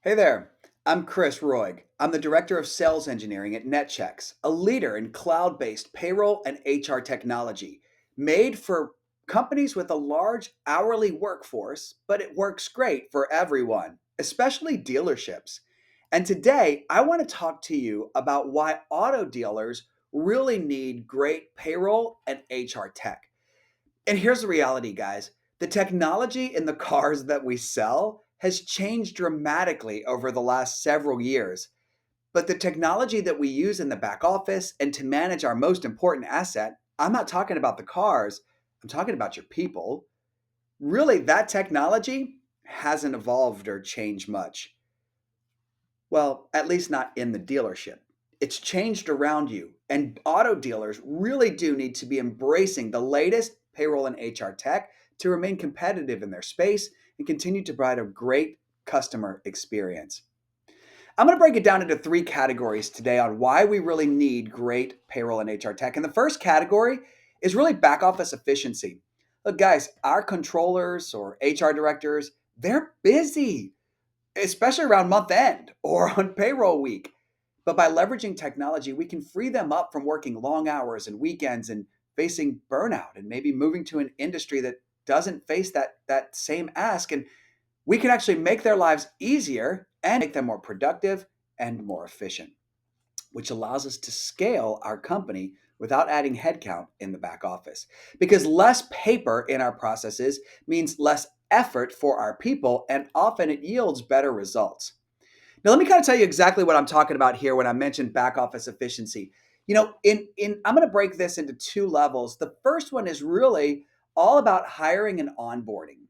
Hey there, I'm Chris Roig. I'm the Director of Sales Engineering at NetChecks, a leader in cloud based payroll and HR technology made for companies with a large hourly workforce, but it works great for everyone, especially dealerships. And today, I want to talk to you about why auto dealers really need great payroll and HR tech. And here's the reality, guys. The technology in the cars that we sell has changed dramatically over the last several years. But the technology that we use in the back office and to manage our most important asset, I'm not talking about the cars, I'm talking about your people. Really, that technology hasn't evolved or changed much. Well, at least not in the dealership. It's changed around you, and auto dealers really do need to be embracing the latest payroll and HR tech to remain competitive in their space and continue to provide a great customer experience. I'm going to break it down into three categories today on why we really need great payroll and HR tech. And the first category is really back office efficiency. Look, guys, our controllers or HR directors, they're busy, especially around month end or on payroll week. But by leveraging technology, we can free them up from working long hours and weekends and facing burnout and maybe moving to an industry that doesn't face that same ask. And we can actually make their lives easier and make them more productive and more efficient, which allows us to scale our company without adding headcount in the back office. Because less paper in our processes means less effort for our people, and often it yields better results. Now, let me kind of tell you exactly what I'm talking about here when I mention back office efficiency. In I'm going to break this into two levels. The first one is really all about hiring and onboarding.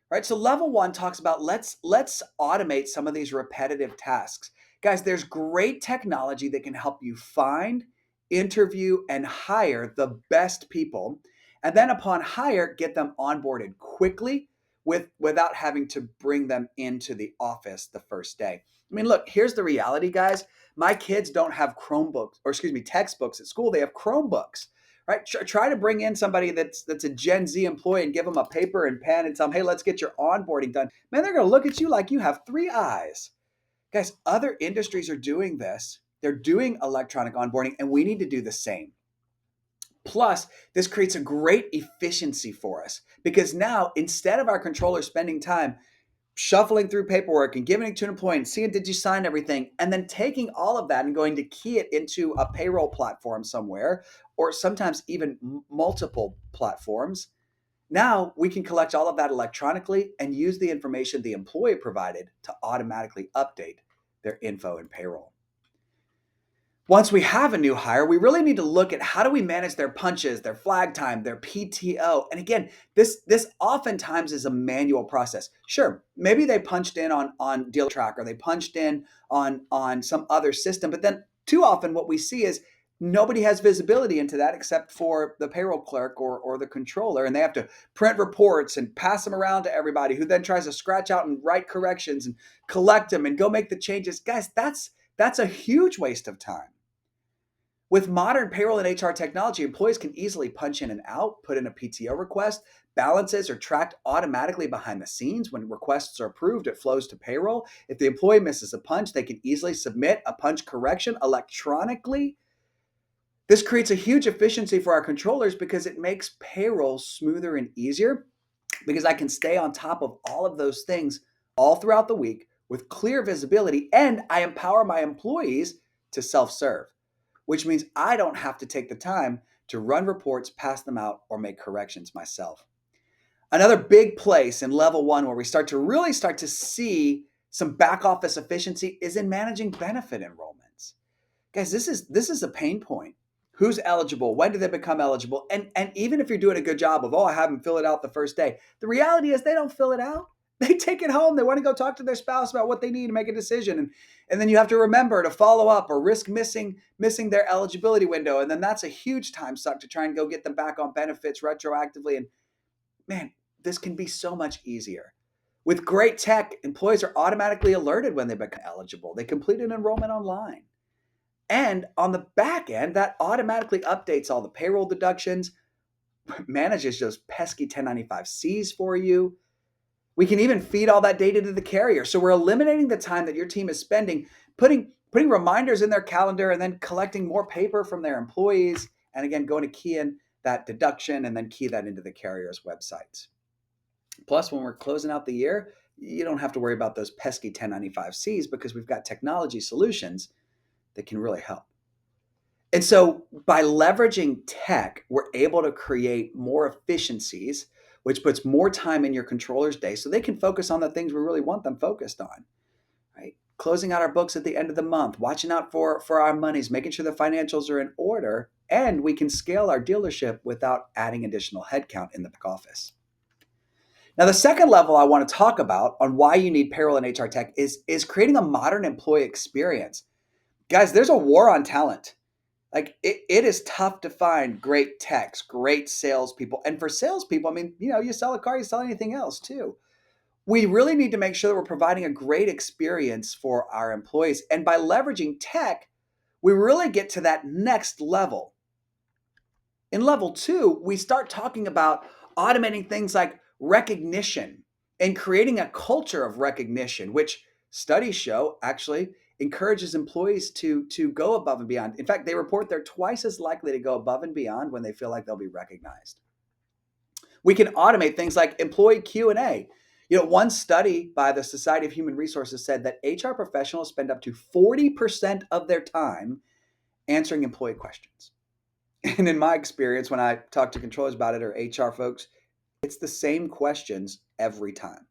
Right? So level 1 talks about let's automate some of these repetitive tasks. Guys, there's great technology that can help you find, interview and hire the best people, and then upon hire get them onboarded quickly without having to bring them into the office the first day. I mean, look, here's the reality, guys. My kids don't have Chromebooks, or excuse me, textbooks at school. They have Chromebooks, right? Try to bring in somebody that's a Gen Z employee and give them a paper and pen and tell them, hey, let's get your onboarding done. Man, they're going to look at you like you have three eyes. Guys, other industries are doing this. They're doing electronic onboarding, and we need to do the same. Plus, this creates a great efficiency for us because now instead of our controller spending time shuffling through paperwork and giving it to an employee and seeing did you sign everything and then taking all of that and going to key it into a payroll platform somewhere or sometimes even multiple platforms, now we can collect all of that electronically and use the information the employee provided to automatically update their info in payroll. Once we have a new hire, we really need to look at how do we manage their punches, their flag time, their PTO. And again, this oftentimes is a manual process. Sure, maybe they punched in on Dealertrack or they punched in on some other system, but then too often what we see is nobody has visibility into that except for the payroll clerk or the controller, and they have to print reports and pass them around to everybody who then tries to scratch out and write corrections and collect them and go make the changes. Guys, that's a huge waste of time. With modern payroll and HR technology, employees can easily punch in and out, put in a PTO request. Balances are tracked automatically behind the scenes. When requests are approved, it flows to payroll. If the employee misses a punch, they can easily submit a punch correction electronically. This creates a huge efficiency for our controllers because it makes payroll smoother and easier because I can stay on top of all of those things all throughout the week with clear visibility, and I empower my employees to self serve, which means I don't have to take the time to run reports, pass them out, or make corrections myself. Another big place in level 1 where we start to see some back office efficiency is in managing benefit enrollments. Guys, this is a pain point. Who's eligible? When do they become eligible? And even if you're doing a good job of, oh, I have them fill it out the first day, the reality is they don't fill it out. They take it home. They want to go talk to their spouse about what they need to make a decision. And then you have to remember to follow up or risk missing their eligibility window. And then that's a huge time suck to try and go get them back on benefits retroactively. And man, this can be so much easier. With great tech, employees are automatically alerted when they become eligible. They complete an enrollment online. And on the back end, that automatically updates all the payroll deductions, manages those pesky 1095Cs for you. We can even feed all that data to the carrier. So we're eliminating the time that your team is spending putting reminders in their calendar and then collecting more paper from their employees. And again, going to key in that deduction and then key that into the carrier's websites. Plus, when we're closing out the year, you don't have to worry about those pesky 1095Cs because we've got technology solutions that can really help. And so by leveraging tech, we're able to create more efficiencies, which puts more time in your controller's day so they can focus on the things we really want them focused on, right? Closing out our books at the end of the month, watching out for our monies, making sure the financials are in order, and we can scale our dealership without adding additional headcount in the back office. Now, the second level I want to talk about on why you need payroll and HR tech is creating a modern employee experience. Guys, there's a war on talent. Like it is tough to find great techs, great salespeople. And for salespeople, I mean, you sell a car, you sell anything else too. We really need to make sure that we're providing a great experience for our employees. And by leveraging tech, we really get to that next level. In level 2, we start talking about automating things like recognition and creating a culture of recognition, which studies show actually encourages employees to go above and beyond. In fact, they report they're twice as likely to go above and beyond when they feel like they'll be recognized. We can automate things like employee Q&A. One study by the Society of Human Resources said that HR professionals spend up to 40% of their time answering employee questions. And in my experience, when I talk to controllers about it or HR folks, it's the same questions every time.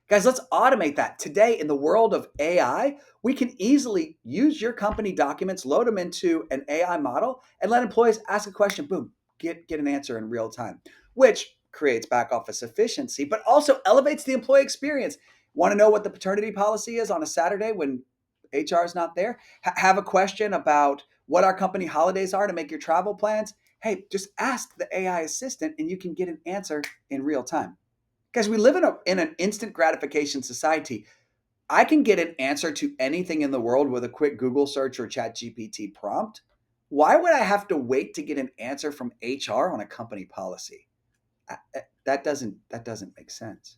Guys, let's automate that. Today, in the world of AI, we can easily use your company documents, load them into an AI model, and let employees ask a question, boom, get an answer in real time, which creates back office efficiency, but also elevates the employee experience. Want to know what the paternity policy is on a Saturday when HR is not there? Have a question about what our company holidays are to make your travel plans? Hey, just ask the AI assistant and you can get an answer in real time. Guys, we live in an instant gratification society. I can get an answer to anything in the world with a quick Google search or ChatGPT prompt. Why would I have to wait to get an answer from HR on a company policy? That doesn't make sense.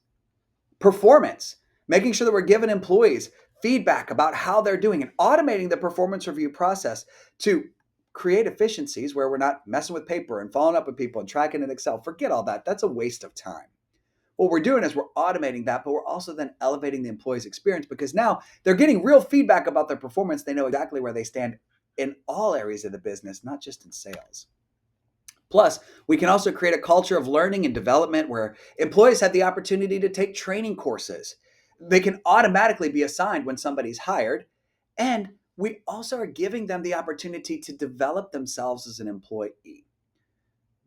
Performance, making sure that we're giving employees feedback about how they're doing and automating the performance review process to create efficiencies where we're not messing with paper and following up with people and tracking in Excel. Forget all that. That's a waste of time. What we're doing is we're automating that, but we're also then elevating the employee's experience because now they're getting real feedback about their performance. They know exactly where they stand in all areas of the business, not just in sales. Plus, we can also create a culture of learning and development where employees have the opportunity to take training courses. They can automatically be assigned when somebody's hired. And we also are giving them the opportunity to develop themselves as an employee.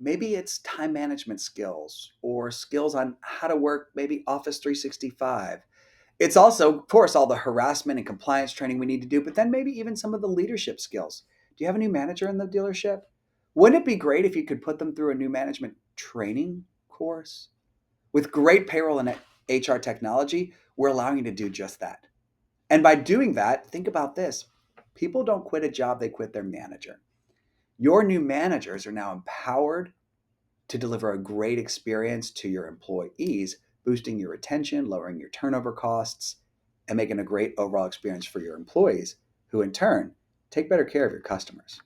Maybe it's time management skills or skills on how to work maybe Office 365. It's also, of course, all the harassment and compliance training we need to do, but then maybe even some of the leadership skills. Do you have a new manager in the dealership? Wouldn't it be great if you could put them through a new management training course? With great payroll and HR technology, we're allowing you to do just that. And by doing that, think about this. People don't quit a job, they quit their manager. Your new managers are now empowered to deliver a great experience to your employees, boosting your retention, lowering your turnover costs, and making a great overall experience for your employees, who in turn take better care of your customers.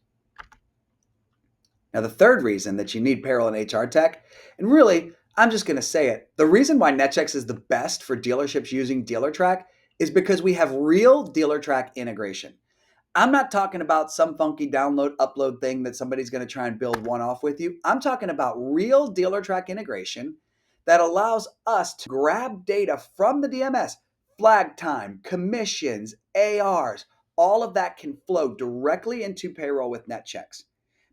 Now, the third reason that you need payroll and HR tech, and really, I'm just going to say it, the reason why Netchecks is the best for dealerships using Dealertrack is because we have real Dealertrack integration. I'm not talking about some funky download upload thing that somebody's going to try and build one off with you. I'm talking about real Dealertrack integration that allows us to grab data from the DMS, flag time, commissions, ARs, all of that can flow directly into payroll with Netchecks.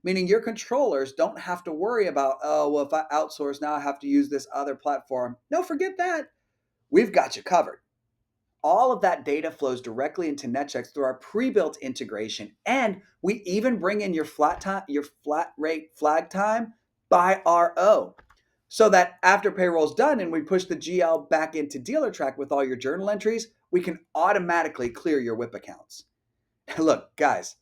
Meaning your controllers don't have to worry about, oh, well, if I outsource now, I have to use this other platform. No, forget that. We've got you covered. All of that data flows directly into Netchecks through our pre-built integration. And we even bring in your flat rate flag time by RO. So that after payroll's done and we push the GL back into Dealertrack with all your journal entries, we can automatically clear your WIP accounts. Look, guys,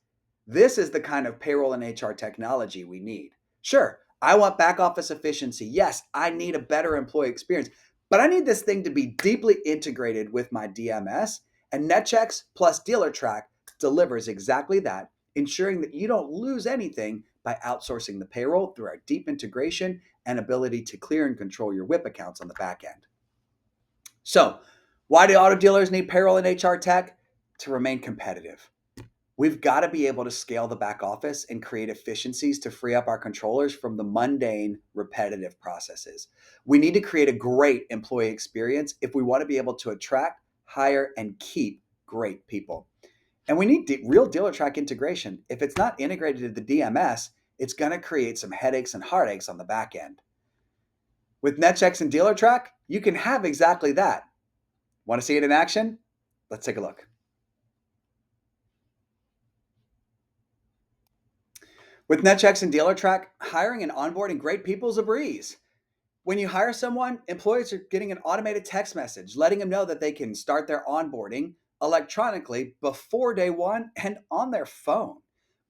this is the kind of payroll and HR technology we need. Sure, I want back office efficiency. Yes, I need a better employee experience. But I need this thing to be deeply integrated with my DMS, and NetChecks plus Dealertrack delivers exactly that, ensuring that you don't lose anything by outsourcing the payroll through our deep integration and ability to clear and control your WIP accounts on the back end. So, why do auto dealers need payroll and HR tech? To remain competitive. We've got to be able to scale the back office and create efficiencies to free up our controllers from the mundane, repetitive processes. We need to create a great employee experience if we want to be able to attract, hire, and keep great people. And we need real Dealertrack integration. If it's not integrated to the DMS, it's going to create some headaches and heartaches on the back end. With NetChecks and Dealertrack, you can have exactly that. Want to see it in action? Let's take a look. With NetChecks and Dealertrack, hiring and onboarding great people is a breeze. When you hire someone, employees are getting an automated text message letting them know that they can start their onboarding electronically before day one and on their phone.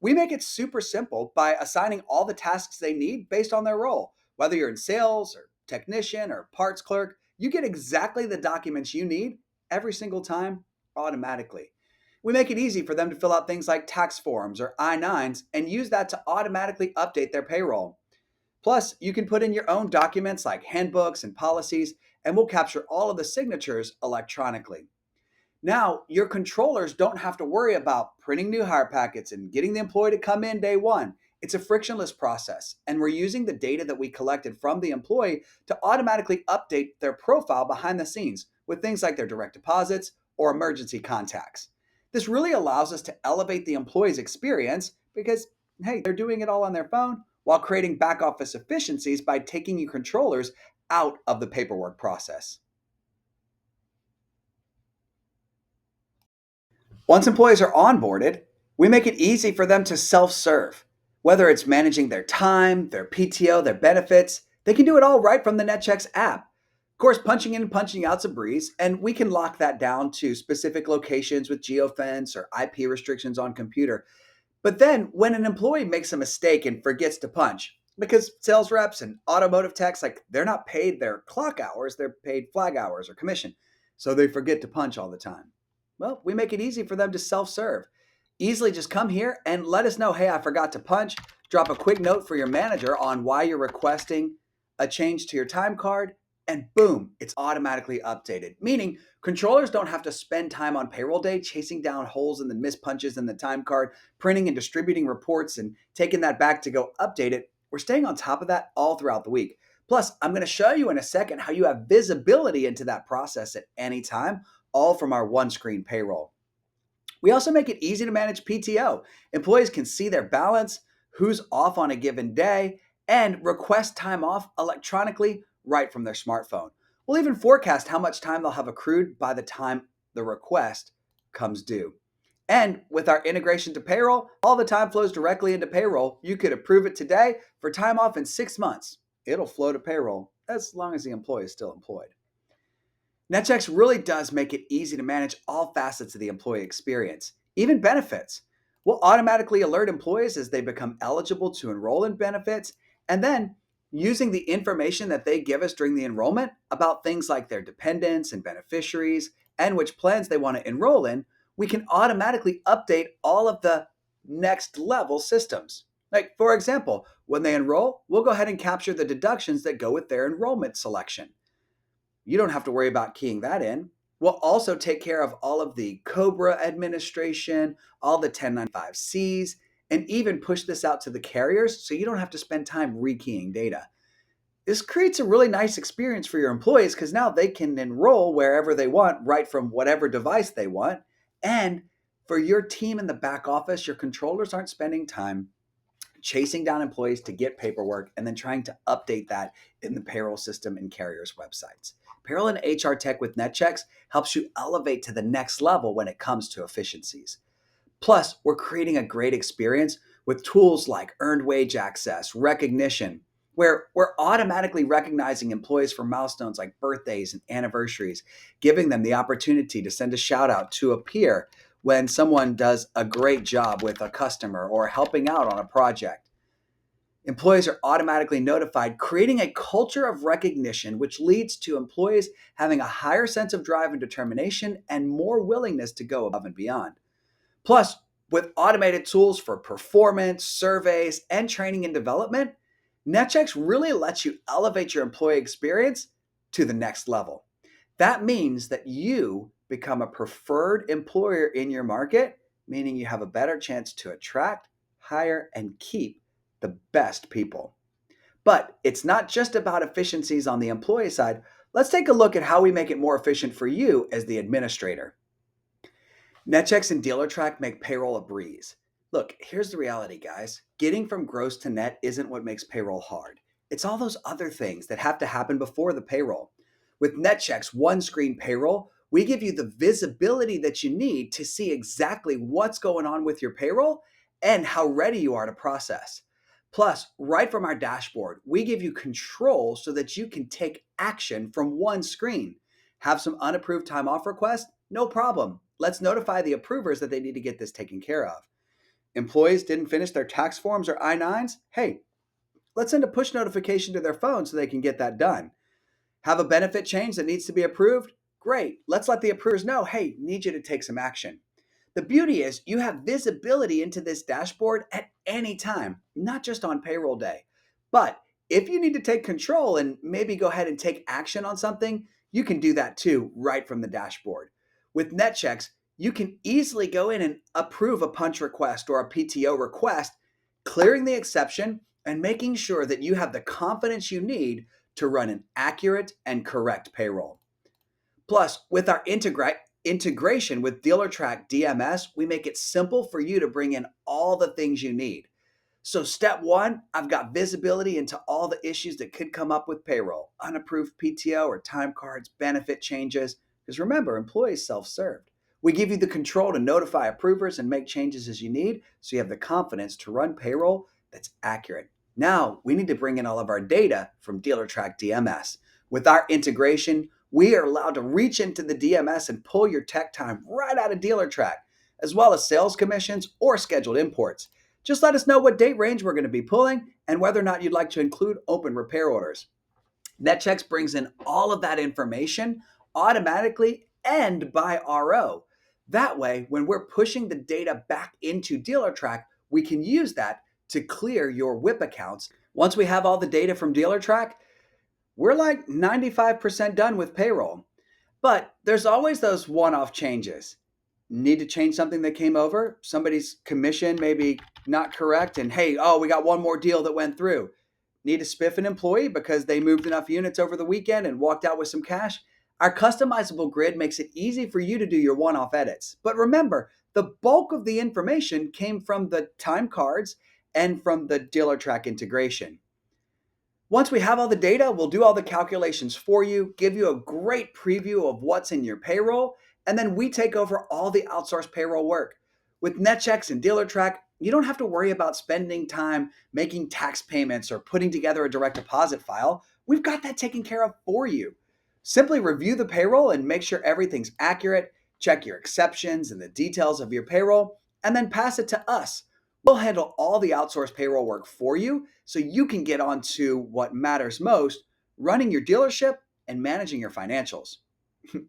We make it super simple by assigning all the tasks they need based on their role. Whether you're in sales or technician or parts clerk, you get exactly the documents you need every single time automatically. We make it easy for them to fill out things like tax forms or I-9s and use that to automatically update their payroll. Plus, you can put in your own documents like handbooks and policies, and we'll capture all of the signatures electronically. Now, your controllers don't have to worry about printing new hire packets and getting the employee to come in day one. It's a frictionless process, and we're using the data that we collected from the employee to automatically update their profile behind the scenes with things like their direct deposits or emergency contacts. This really allows us to elevate the employee's experience because, hey, they're doing it all on their phone while creating back office efficiencies by taking your controllers out of the paperwork process. Once employees are onboarded, we make it easy for them to self serve. Whether it's managing their time, their PTO, their benefits, they can do it all right from the NetChecks app. Of course, punching in and punching out's a breeze, and we can lock that down to specific locations with geofence or IP restrictions on computer. But then when an employee makes a mistake and forgets to punch, because sales reps and automotive techs, like they're not paid their clock hours, they're paid flag hours or commission. So they forget to punch all the time. Well, we make it easy for them to self serve. Easily just come here and let us know, hey, I forgot to punch. Drop a quick note for your manager on why you're requesting a change to your time card, and boom, it's automatically updated. Meaning controllers don't have to spend time on payroll day chasing down holes in the missed punches in the time card, printing and distributing reports and taking that back to go update it. We're staying on top of that all throughout the week. Plus, I'm going to show you in a second how you have visibility into that process at any time, all from our one screen payroll. We also make it easy to manage PTO. Employees can see their balance, who's off on a given day, and request time off electronically right from their smartphone. We'll even forecast how much time they'll have accrued by the time the request comes due. And with our integration to payroll, all the time flows directly into payroll. You could approve it today for time off in 6 months. It'll flow to payroll as long as the employee is still employed. NetChecks really does make it easy to manage all facets of the employee experience, even benefits. We'll automatically alert employees as they become eligible to enroll in benefits, and then using the information that they give us during the enrollment about things like their dependents and beneficiaries and which plans they want to enroll in, we can automatically update all of the next level systems. Like, for example, when they enroll, we'll go ahead and capture the deductions that go with their enrollment selection. You don't have to worry about keying that in. We'll also take care of all of the COBRA administration, all the 1095Cs, and even push this out to the carriers so you don't have to spend time rekeying data. This creates a really nice experience for your employees because now they can enroll wherever they want, right from whatever device they want. And for your team in the back office, your controllers aren't spending time chasing down employees to get paperwork and then trying to update that in the payroll system and carriers' websites. Payroll and HR tech with NetChecks helps you elevate to the next level when it comes to efficiencies. Plus, we're creating a great experience with tools like earned wage access, recognition, where we're automatically recognizing employees for milestones like birthdays and anniversaries, giving them the opportunity to send a shout out to a peer when someone does a great job with a customer or helping out on a project. Employees are automatically notified, creating a culture of recognition, which leads to employees having a higher sense of drive and determination and more willingness to go above and beyond. Plus, with automated tools for performance, surveys, and training and development, NetChecks really lets you elevate your employee experience to the next level. That means that you become a preferred employer in your market, meaning you have a better chance to attract, hire, and keep the best people. But it's not just about efficiencies on the employee side. Let's take a look at how we make it more efficient for you as the administrator. NetChecks and Dealertrack make payroll a breeze. Look, here's the reality, guys. Getting from gross to net isn't what makes payroll hard. It's all those other things that have to happen before the payroll. With NetChecks one screen payroll, we give you the visibility that you need to see exactly what's going on with your payroll and how ready you are to process. Plus, right from our dashboard, we give you control so that you can take action from one screen. Have some unapproved time off requests? No problem. Let's notify the approvers that they need to get this taken care of. Employees didn't finish their tax forms or I-9s? Hey, let's send a push notification to their phone so they can get that done. Have a benefit change that needs to be approved? Great. Let's let the approvers know, hey, need you to take some action. The beauty is you have visibility into this dashboard at any time, not just on payroll day. But if you need to take control and maybe go ahead and take action on something, you can do that too right from the dashboard. With NetChecks, you can easily go in and approve a punch request or a PTO request, clearing the exception and making sure that you have the confidence you need to run an accurate and correct payroll. Plus, with our integration with Dealertrack DMS, we make it simple for you to bring in all the things you need. So, step one, I've got visibility into all the issues that could come up with payroll, unapproved PTO or time cards, benefit changes. Because remember, employees self served. We give you the control to notify approvers and make changes as you need so you have the confidence to run payroll that's accurate. Now, we need to bring in all of our data from Dealertrack DMS. With our integration, we are allowed to reach into the DMS and pull your tech time right out of Dealertrack, as well as sales commissions or scheduled imports. Just let us know what date range we're going to be pulling and whether or not you'd like to include open repair orders. NetChecks brings in all of that information automatically and by RO. That way, when we're pushing the data back into Dealertrack, we can use that to clear your WIP accounts. Once we have all the data from Dealertrack, we're like 95% done with payroll. But there's always those one-off changes. Need to change something that came over, somebody's commission maybe not correct, and hey, oh, we got one more deal that went through. Need to spiff an employee because they moved enough units over the weekend and walked out with some cash? Our customizable grid makes it easy for you to do your one-off edits. But remember, the bulk of the information came from the time cards and from the Dealertrack integration. Once we have all the data, we'll do all the calculations for you, give you a great preview of what's in your payroll, and then we take over all the outsourced payroll work. With NetChecks and Dealertrack, you don't have to worry about spending time making tax payments or putting together a direct deposit file. We've got that taken care of for you. Simply review the payroll and make sure everything's accurate, check your exceptions and the details of your payroll, and then pass it to us. We'll handle all the outsourced payroll work for you so you can get on to what matters most, running your dealership and managing your financials.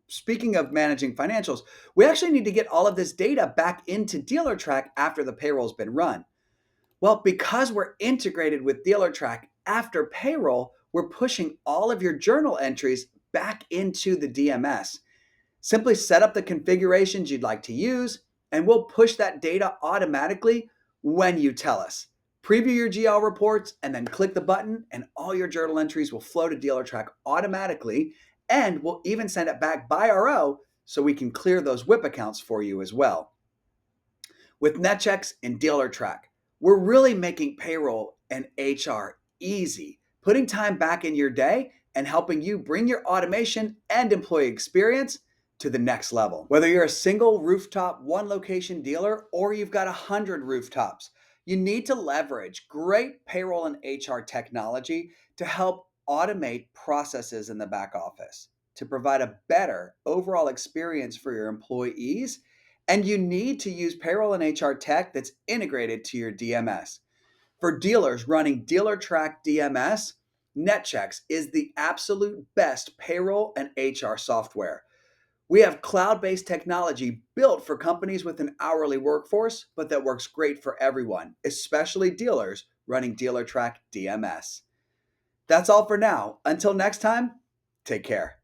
Speaking of managing financials, we actually need to get all of this data back into Dealertrack after the payroll's been run. Well, because we're integrated with Dealertrack after payroll, we're pushing all of your journal entries back into the DMS. Simply set up the configurations you'd like to use, and we'll push that data automatically when you tell us. Preview your GL reports and then click the button, and all your journal entries will flow to Dealertrack automatically, and we'll even send it back by RO so we can clear those WIP accounts for you as well. With NetChecks and Dealertrack, we're really making payroll and HR easy, putting time back in your day and helping you bring your automation and employee experience to the next level. Whether you're a single rooftop, one location dealer, or you've got 100 rooftops, you need to leverage great payroll and HR technology to help automate processes in the back office to provide a better overall experience for your employees. And you need to use payroll and HR tech that's integrated to your DMS. For dealers running Dealertrack DMS, NetChecks is the absolute best payroll and HR software. We have cloud-based technology built for companies with an hourly workforce, but that works great for everyone, especially dealers running Dealertrack DMS. That's all for now. Until next time, take care.